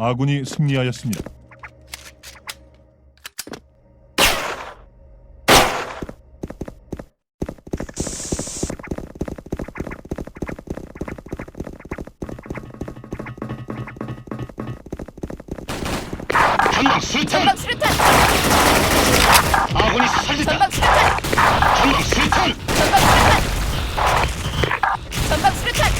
아군이 승리하였습니다. 전방 수류탄! 전방 수류탄! 아군이 살렸다! 전방 수류탄! 전방 수류탄!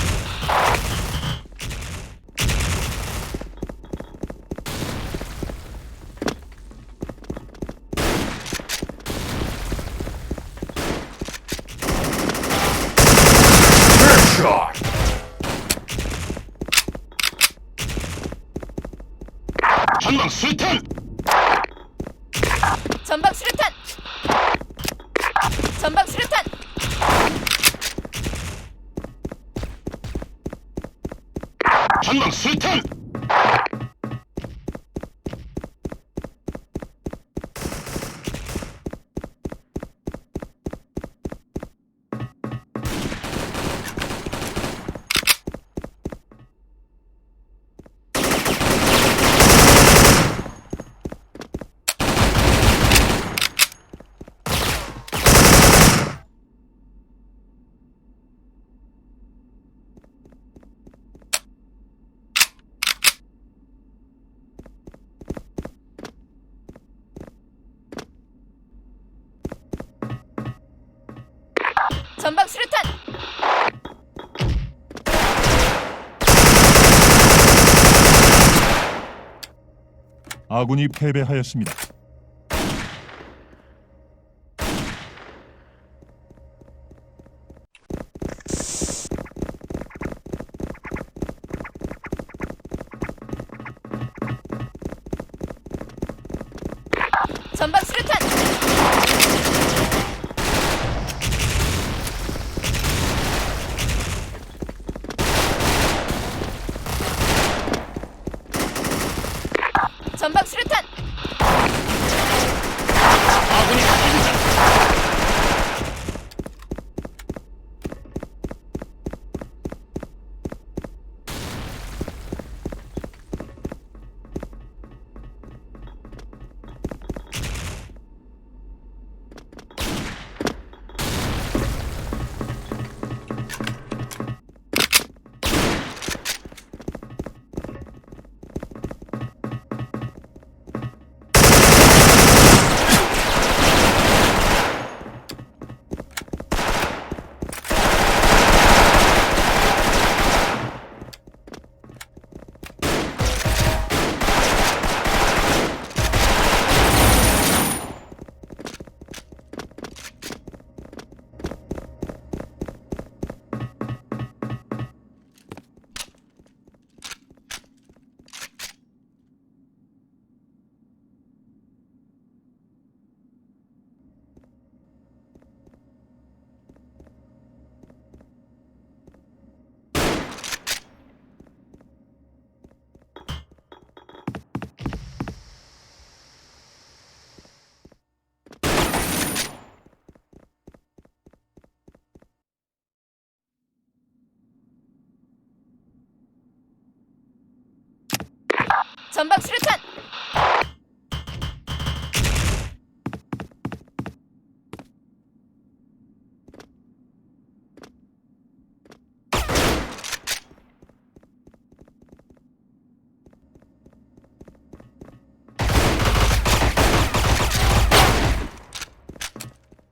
전방 수류탄! 전방 수류탄! 전방 수류탄! 전방 수류탄! 전방 수류탄! 전방 수류탄! 전방 수류탄! 아군이 패배하였습니다. 전방 수류탄! 전방 수류탄! 아군이 살렸다! 전방 수류탄!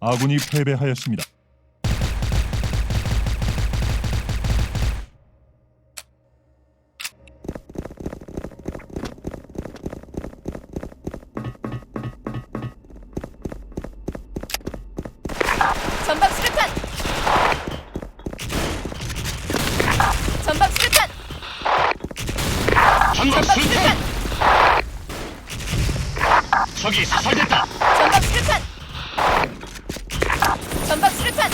아군이 패배하였습니다. 전방 수류탄! 전방 수류탄! 전방 전방 수류탄! 수류탄! 적이 사살됐다! 전방 수류탄! 전방 수류탄!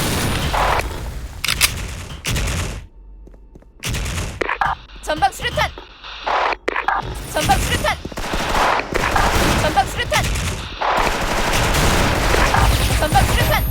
전방 수류탄! 전방 수류탄! 전방 수류탄! 전방 수류탄! 전방 수류탄!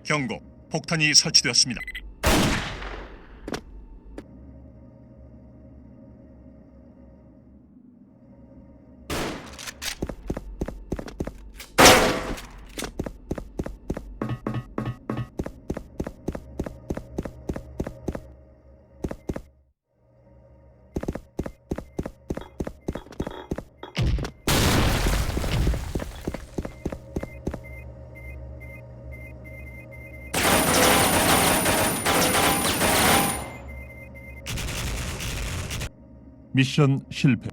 경고. 폭탄이 설치되었습니다. 미션 실패.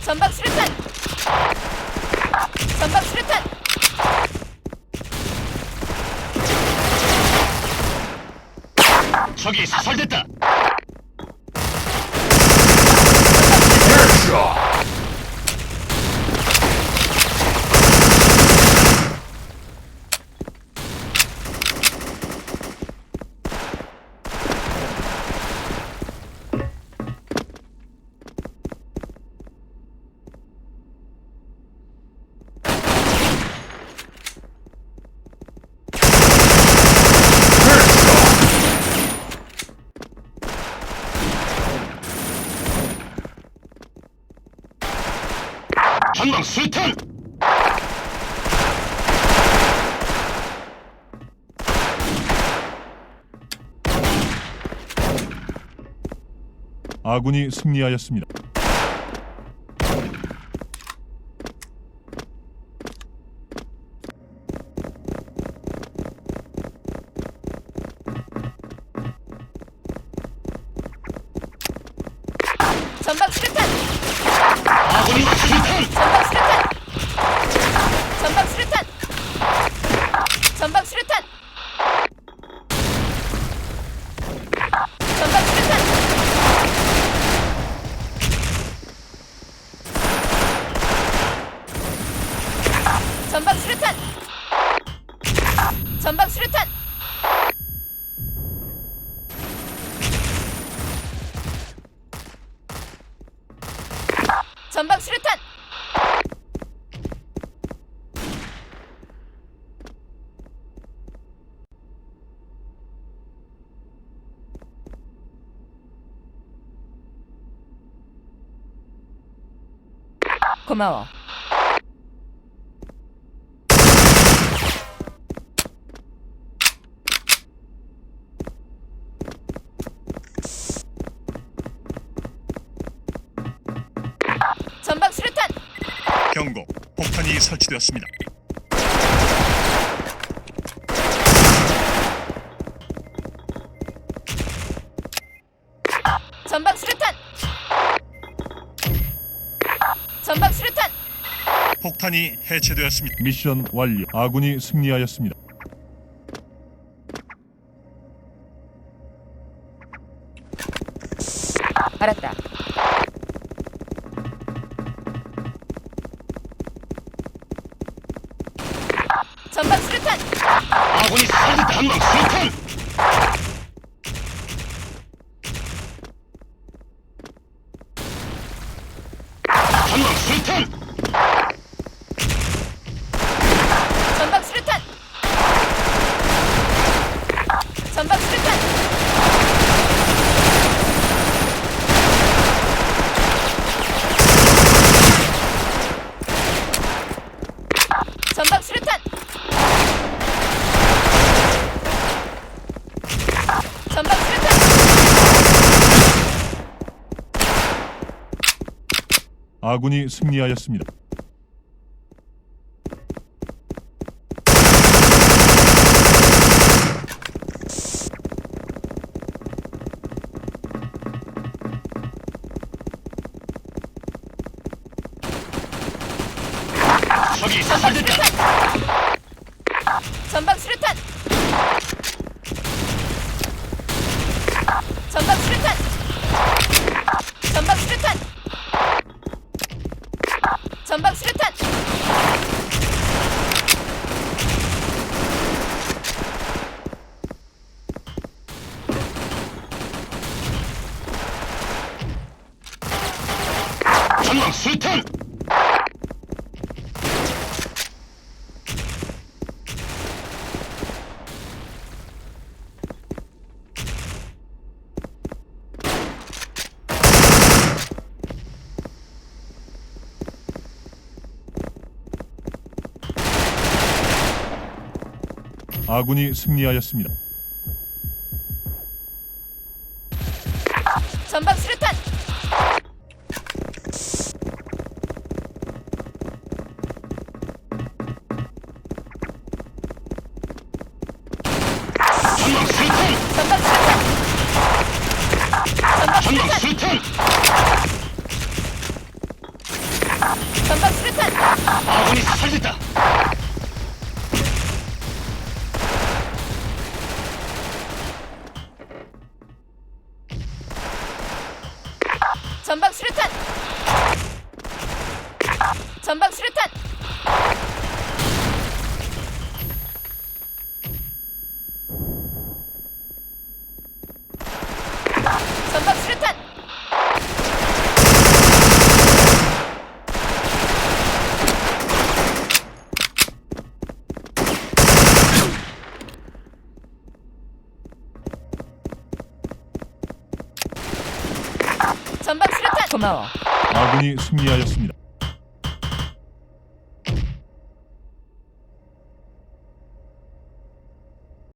전방 수류탄. 전방 수류탄. 적이 사살됐다. 전방 수탄. 아군이 승리하였습니다. 전방 수류탄. 아군이 수탄. 전방 수류탄. 전방 수류탄. 전방 수류탄. 전방 수류탄. 전방 수류탄. 전방 수류탄. 고마워. 전방 수류탄. 경고. 폭탄이 설치되었습니다. 전방 수류탄. 전방 수류탄. 폭탄이 해체되었습니다. 미션 완료. 아군이 승리하였습니다. 알았다. 전방 수류탄. 아군이 사살됐다. 전방 수탄. 전방 수탄. 전방 수류탄. 전방 수류탄. 전방 수류탄. 전방 수류탄. 아군이 승리하였습니다. 전방 수류탄. 전방 수류탄. 전방 수류탄. 전방 수류탄. 전방 수류탄. 전방 수탄. 아군이 승리하였습니다. 전방 수류탄. 전방 수탄. 전방 수류탄. 전방 전방 수류탄. 수탄. 전방 수류탄. 아군이 살렸다. 전방 수류탄. 전방 수류탄. 전방 수류탄. 전방 수류탄. 고마워. 아군이 승리하였습니다.